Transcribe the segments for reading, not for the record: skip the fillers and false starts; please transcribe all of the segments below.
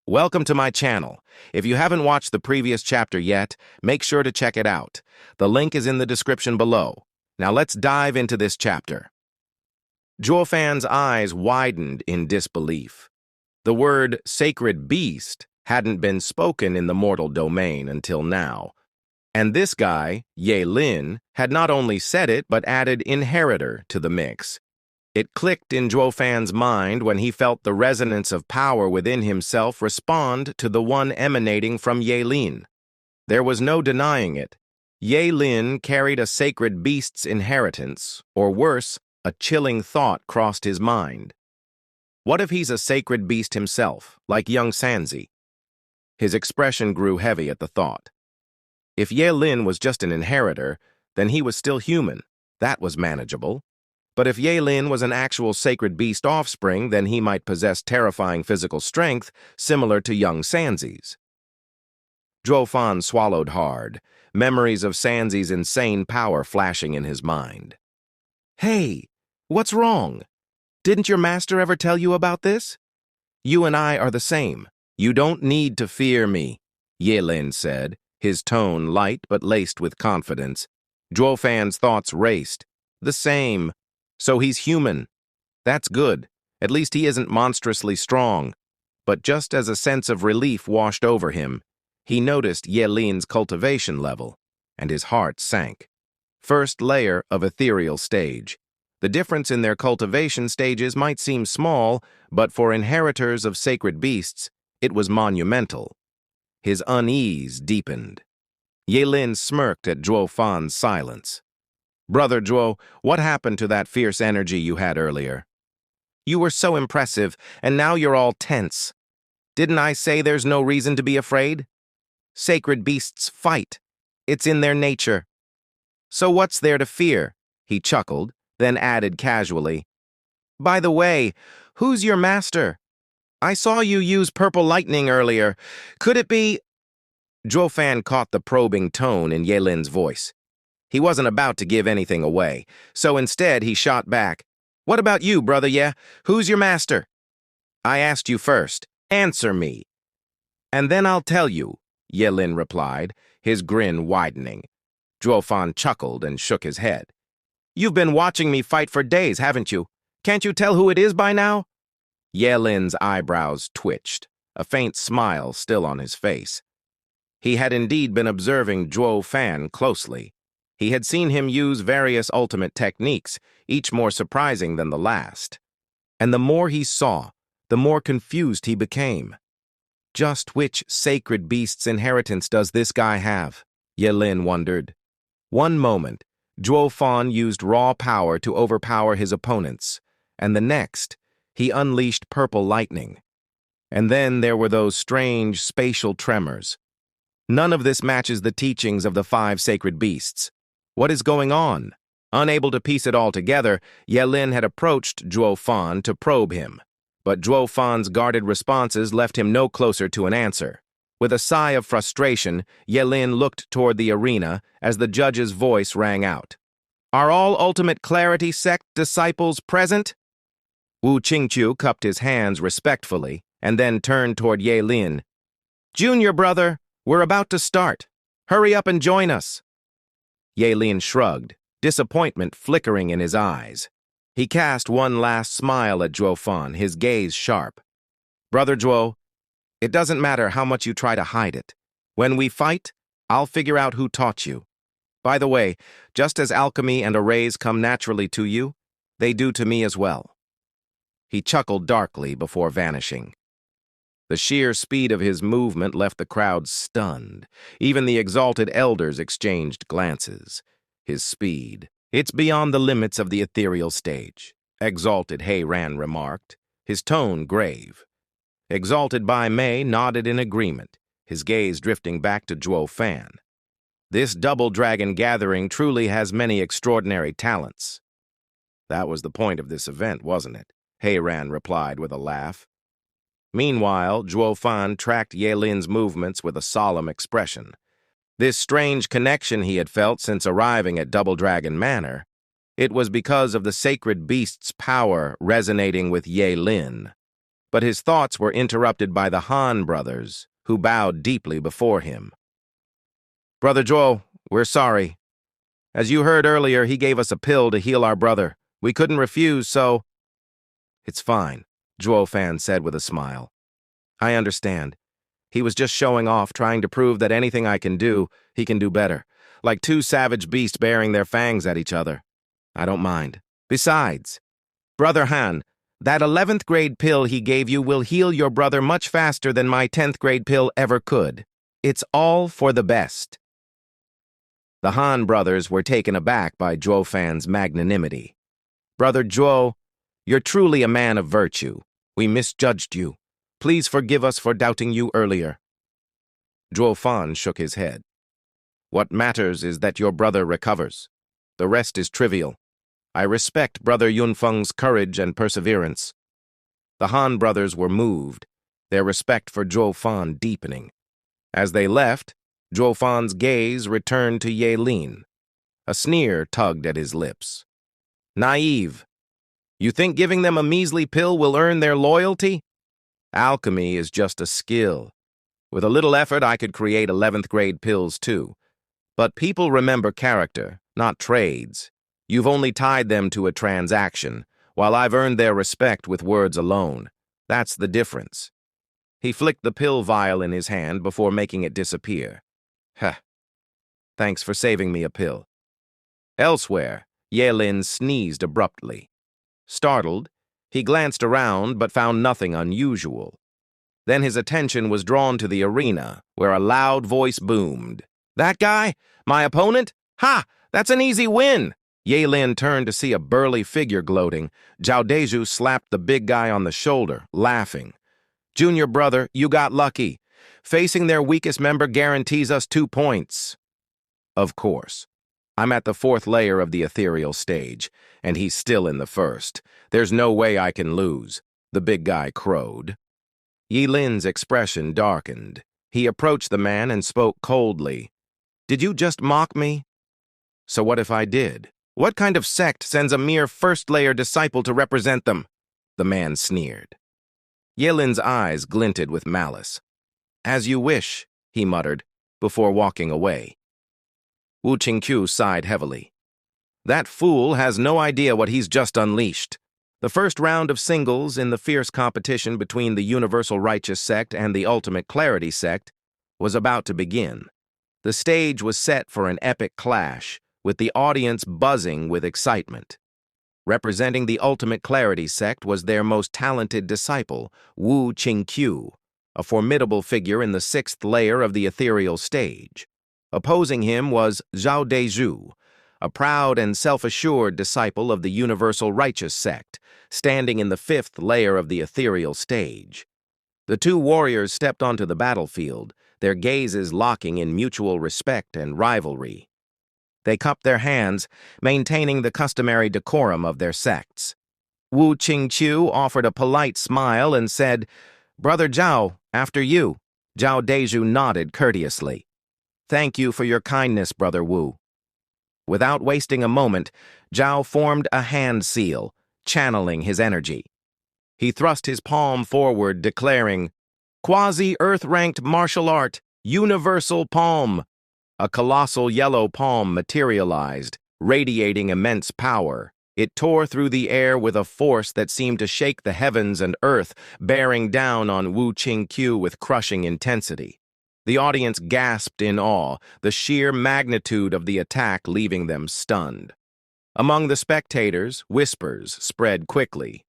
Welcome to my channel. If you haven't watched the previous chapter yet, make sure to check it out. The link is in the description below. Now let's dive into this chapter. Zhuofan's eyes widened in disbelief. The word sacred beast hadn't been spoken in the mortal domain until now. And this guy, Ye Lin, had not only said it but added inheritor to the mix. It clicked in Zhuofan's mind when he felt the resonance of power within himself respond to the one emanating from Ye Lin. There was no denying it. Ye Lin carried a sacred beast's inheritance, or worse, a chilling thought crossed his mind. What if he's a sacred beast himself, like young Sanzi? His expression grew heavy at the thought. If Ye Lin was just an inheritor, then he was still human. That was manageable. But if Ye Lin was an actual sacred beast offspring, then he might possess terrifying physical strength similar to young Sanzi's. Zhuofan swallowed hard, memories of Sanzi's insane power flashing in his mind. Hey, what's wrong? Didn't your master ever tell you about this? You and I are the same. You don't need to fear me, Ye Lin said, his tone light but laced with confidence. Zhuofan's thoughts raced. The same. So he's human. That's good. At least he isn't monstrously strong. But just as a sense of relief washed over him, he noticed Ye Lin's cultivation level, and his heart sank. First layer of ethereal stage. The difference in their cultivation stages might seem small, but for inheritors of sacred beasts, it was monumental. His unease deepened. Ye Lin smirked at Zhuofan's silence. Brother Zhuo, what happened to that fierce energy you had earlier? You were so impressive, and now you're all tense. Didn't I say there's no reason to be afraid? Sacred beasts fight. It's in their nature. So what's there to fear? He chuckled, then added casually. By the way, who's your master? I saw you use purple lightning earlier. Could it be... Zhuofan caught the probing tone in Ye Lin's voice. He wasn't about to give anything away, so instead he shot back. What about you, brother Ye? Who's your master? I asked you first. Answer me. And then I'll tell you, Ye Lin replied, his grin widening. Zhuofan chuckled and shook his head. You've been watching me fight for days, haven't you? Can't you tell who it is by now? Ye Lin's eyebrows twitched, a faint smile still on his face. He had indeed been observing Zhuofan closely. He had seen him use various ultimate techniques, each more surprising than the last. And the more he saw, the more confused he became. Just which sacred beast's inheritance does this guy have? Ye Lin wondered. One moment, Zhuofan used raw power to overpower his opponents, and the next, he unleashed purple lightning. And then there were those strange spatial tremors. None of this matches the teachings of the 5 sacred beasts. What is going on? Unable to piece it all together, Ye Lin had approached Zhuofan to probe him. But Zhuofan's guarded responses left him no closer to an answer. With a sigh of frustration, Ye Lin looked toward the arena as the judge's voice rang out. Are all Ultimate Clarity sect disciples present? Wu Qingqiu cupped his hands respectfully and then turned toward Ye Lin. Junior brother, we're about to start. Hurry up and join us. Ye Lin shrugged, disappointment flickering in his eyes. He cast one last smile at Zhuofan, his gaze sharp. Brother Zhuo, it doesn't matter how much you try to hide it. When we fight, I'll figure out who taught you. By the way, just as alchemy and arrays come naturally to you, they do to me as well. He chuckled darkly before vanishing. The sheer speed of his movement left the crowd stunned. Even the exalted elders exchanged glances. His speed, it's beyond the limits of the ethereal stage, exalted He Ran remarked, his tone grave. Exalted Bai Mei nodded in agreement, his gaze drifting back to Zhuofan. This double dragon gathering truly has many extraordinary talents. That was the point of this event, wasn't it? He Ran replied with a laugh. Meanwhile, Zhuofan tracked Ye Lin's movements with a solemn expression. This strange connection he had felt since arriving at Double Dragon Manor, it was because of the sacred beast's power resonating with Ye Lin. but his thoughts were interrupted by the Han brothers, who bowed deeply before him. "Brother Zhuo, we're sorry. As you heard earlier, he gave us a pill to heal our brother. We couldn't refuse, so—" "It's fine," Zhuo Fan said with a smile. "I understand. He was just showing off, trying to prove that anything I can do, he can do better. Like two savage beasts baring their fangs at each other. I don't mind. Besides, Brother Han, that 11th grade pill he gave you will heal your brother much faster than my 10th grade pill ever could. It's all for the best." The Han brothers were taken aback by Zhuo Fan's magnanimity. "Brother Zhuo, you're truly a man of virtue. We misjudged you. Please forgive us for doubting you earlier." Zhuo Fan shook his head. "What matters is that your brother recovers. The rest is trivial. I respect Brother Yunfeng's courage and perseverance." The Han brothers were moved, their respect for Zhuo Fan deepening. As they left, Zhuo Fan's gaze returned to Ye Lin. A sneer tugged at his lips. "Naive. You think giving them a measly pill will earn their loyalty? Alchemy is just a skill. With a little effort, I could create 11th grade pills too. But people remember character, not trades. You've only tied them to a transaction, while I've earned their respect with words alone. That's the difference." He flicked the pill vial in his hand before making it disappear. "Heh. Thanks for saving me a pill." Elsewhere, Ye Lin sneezed abruptly. Startled, he glanced around but found nothing unusual. Then his attention was drawn to the arena, where a loud voice boomed. "That guy? My opponent? Ha! That's an easy win!" Ye Lin turned to see a burly figure gloating. Zhao Deju slapped the big guy on the shoulder, laughing. "Junior brother, you got lucky. Facing their weakest member guarantees us 2 points." "Of course. I'm at the 4th layer of the ethereal stage, and he's still in the 1st. There's no way I can lose," the big guy crowed. Ye Lin's expression darkened. He approached the man and spoke coldly. "Did you just mock me?" "So what if I did? What kind of sect sends a mere 1st-layer disciple to represent them?" The man sneered. Ye Lin's eyes glinted with malice. "As you wish," he muttered, before walking away. Wu Qingqiu sighed heavily. "That fool has no idea what he's just unleashed." The first round of singles in the fierce competition between the Universal Righteous Sect and the Ultimate Clarity Sect was about to begin. The stage was set for an epic clash, with the audience buzzing with excitement. Representing the Ultimate Clarity Sect was their most talented disciple, Wu Qingqiu, a formidable figure in the 6th layer of the ethereal stage. Opposing him was Zhao Deju, a proud and self-assured disciple of the Universal Righteous Sect, standing in the 5th layer of the ethereal stage. The two warriors stepped onto the battlefield, their gazes locking in mutual respect and rivalry. They cupped their hands, maintaining the customary decorum of their sects. Wu Qingqiu offered a polite smile and said, "Brother Zhao, after you." Zhao Deju nodded courteously. "Thank you for your kindness, Brother Wu." Without wasting a moment, Zhao formed a hand seal, channeling his energy. He thrust his palm forward, declaring, "Quasi-Earth-ranked martial art, universal palm." A colossal yellow palm materialized, radiating immense power. It tore through the air with a force that seemed to shake the heavens and earth, bearing down on Wu Qingqiu with crushing intensity. The audience gasped in awe, the sheer magnitude of the attack leaving them stunned. Among the spectators, whispers spread quickly.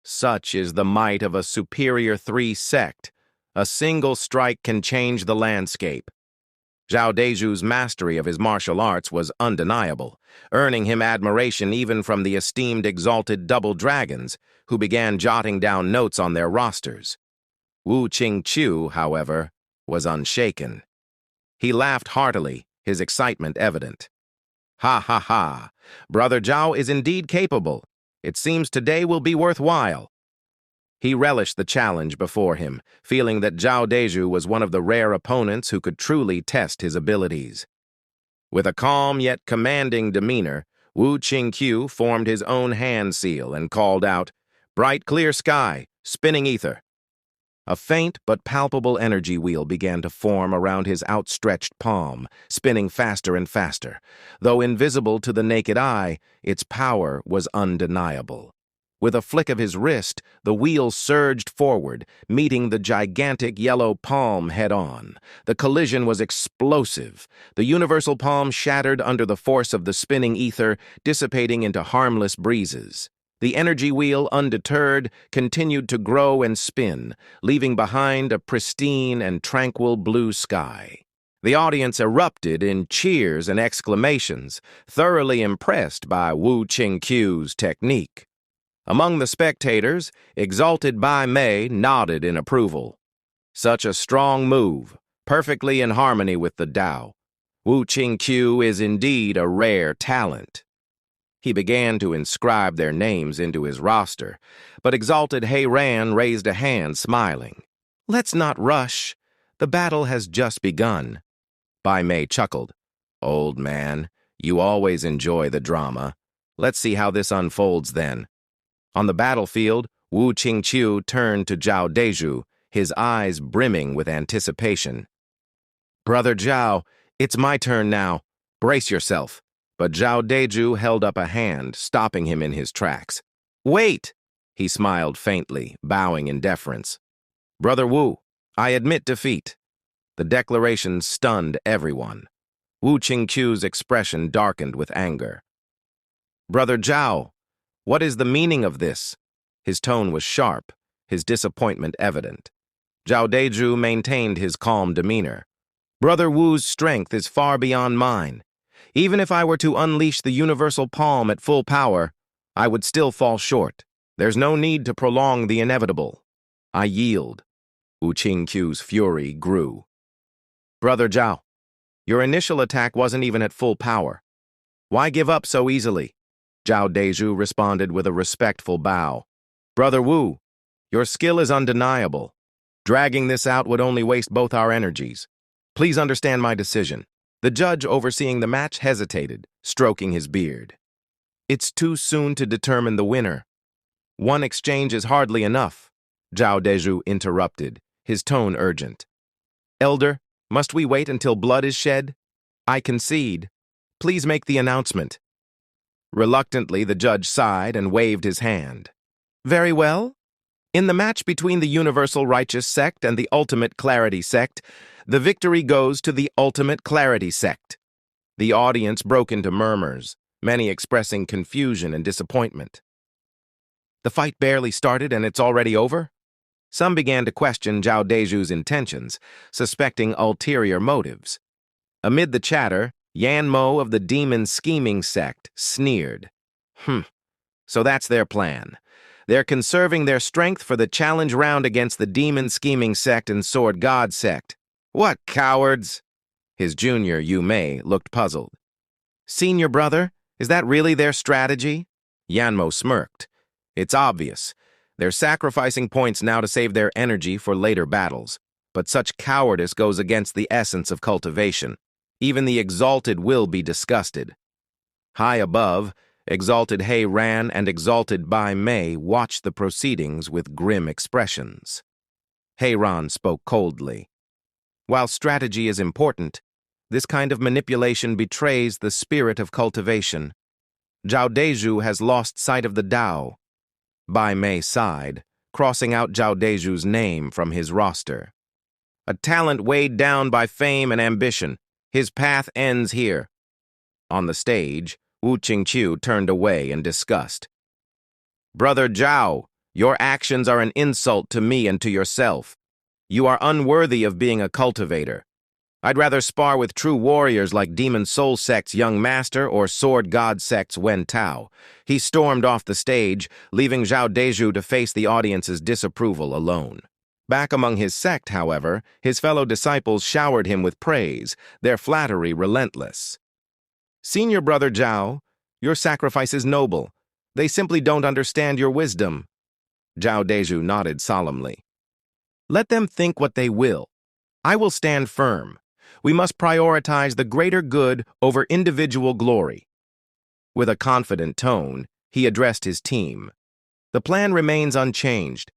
Such is the might of a superior 3 sect. A single strike can change the landscape. Zhao Deju's mastery of his martial arts was undeniable, earning him admiration even from the esteemed exalted double dragons, who began jotting down notes on their rosters. Wu Qingqiu, however, was unshaken. He laughed heartily, his excitement evident. "Ha ha ha! Brother Zhao is indeed capable. It seems today will be worthwhile." He relished the challenge before him, feeling that Zhao Deju was one of the rare opponents who could truly test his abilities. With a calm yet commanding demeanor, Wu Qingqiu formed his own hand seal and called out, "Bright clear sky, spinning ether." A faint but palpable energy wheel began to form around his outstretched palm, spinning faster and faster. Though invisible to the naked eye, its power was undeniable. With a flick of his wrist, the wheel surged forward, meeting the gigantic yellow palm head-on. The collision was explosive. The universal palm shattered under the force of the spinning ether, dissipating into harmless breezes. The energy wheel, undeterred, continued to grow and spin, leaving behind a pristine and tranquil blue sky. The audience erupted in cheers and exclamations, thoroughly impressed by Wu Qingqiu's technique. Among the spectators, exalted Bai Mei nodded in approval. Such a strong move, perfectly in harmony with the Tao. Wu Qingqiu is indeed a rare talent. He began to inscribe their names into his roster, but exalted He Ran raised a hand, smiling. "Let's not rush. The battle has just begun." Bai Mei chuckled. "Old man, you always enjoy the drama. Let's see how this unfolds then." On the battlefield, Wu Qingqiu turned to Zhao Deju, his eyes brimming with anticipation. "Brother Zhao, it's my turn now. Brace yourself." But Zhao Deju held up a hand, stopping him in his tracks. "Wait!" He smiled faintly, bowing in deference. "Brother Wu, I admit defeat." The declaration stunned everyone. Wu Qingqiu's expression darkened with anger. "Brother Zhao, what is the meaning of this?" His tone was sharp, his disappointment evident. Zhao Deju maintained his calm demeanor. "Brother Wu's strength is far beyond mine. Even if I were to unleash the universal palm at full power, I would still fall short. There's no need to prolong the inevitable. I yield." Wu Qingqiu's fury grew. "Brother Zhao, your initial attack wasn't even at full power. Why give up so easily?" Zhao Deju responded with a respectful bow. "Brother Wu, your skill is undeniable. Dragging this out would only waste both our energies. Please understand my decision." The judge overseeing the match hesitated, stroking his beard. "It's too soon to determine the winner. One exchange is hardly enough," Zhao Deju interrupted, his tone urgent. "Elder, must we wait until blood is shed? I concede. Please make the announcement." Reluctantly, the judge sighed and waved his hand. "Very well. In the match between the Universal Righteous Sect and the Ultimate Clarity Sect, the victory goes to the Ultimate Clarity Sect." The audience broke into murmurs, many expressing confusion and disappointment. "The fight barely started and it's already over?" Some began to question Zhao Deju's intentions, suspecting ulterior motives. Amid the chatter, Yan Mo of the Demon Scheming Sect sneered. So that's their plan. They're conserving their strength for the challenge round against the Demon Scheming Sect and Sword God Sect. What cowards!" His junior, Yu Mei, looked puzzled. "Senior brother, is that really their strategy?" Yanmo smirked. "It's obvious. They're sacrificing points now to save their energy for later battles. But such cowardice goes against the essence of cultivation. Even the exalted will be disgusted." High above, exalted He Ran and exalted Bai Mei watched the proceedings with grim expressions. He Ran spoke coldly. "While strategy is important, this kind of manipulation betrays the spirit of cultivation. Zhao Deju has lost sight of the Tao." Bai Mei sighed, crossing out Zhao Deju's name from his roster. "A talent weighed down by fame and ambition. His path ends here." On the stage, Wu Qingqiu turned away in disgust. "Brother Zhao, your actions are an insult to me and to yourself. You are unworthy of being a cultivator. I'd rather spar with true warriors like Demon Soul Sect's Young Master or Sword God Sect's Wen Tao." He stormed off the stage, leaving Zhao Deju to face the audience's disapproval alone. Back among his sect, however, his fellow disciples showered him with praise, their flattery relentless. "Senior brother Zhao, your sacrifice is noble. They simply don't understand your wisdom." Zhao Deju nodded solemnly. "Let them think what they will. I will stand firm. We must prioritize the greater good over individual glory." With a confident tone, he addressed his team. "The plan remains unchanged.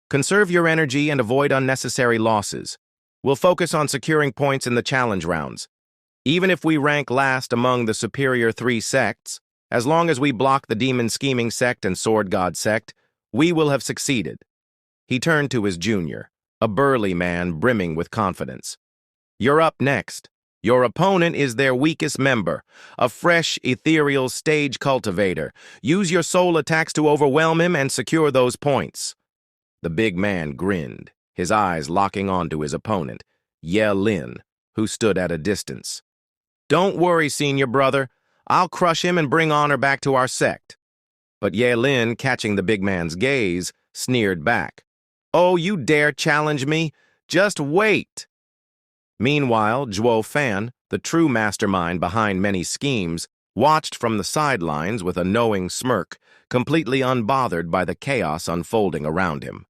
Conserve your energy and avoid unnecessary losses. We'll focus on securing points in the challenge rounds. Even if we rank last among the superior 3 sects, as long as we block the demon scheming sect and sword god sect, we will have succeeded. He turned to his junior, a burly man brimming with confidence. You're up next. Your opponent is their weakest member, a fresh, ethereal stage cultivator. Use your soul attacks to overwhelm him and secure those points. The big man grinned, his eyes locking onto his opponent, Ye Lin, who stood at a distance. Don't worry, senior brother. I'll crush him and bring honor back to our sect. But Ye Lin, catching the big man's gaze, sneered back. Oh, you dare challenge me? Just wait. Meanwhile, Zhuo Fan, the true mastermind behind many schemes, watched from the sidelines with a knowing smirk, completely unbothered by the chaos unfolding around him.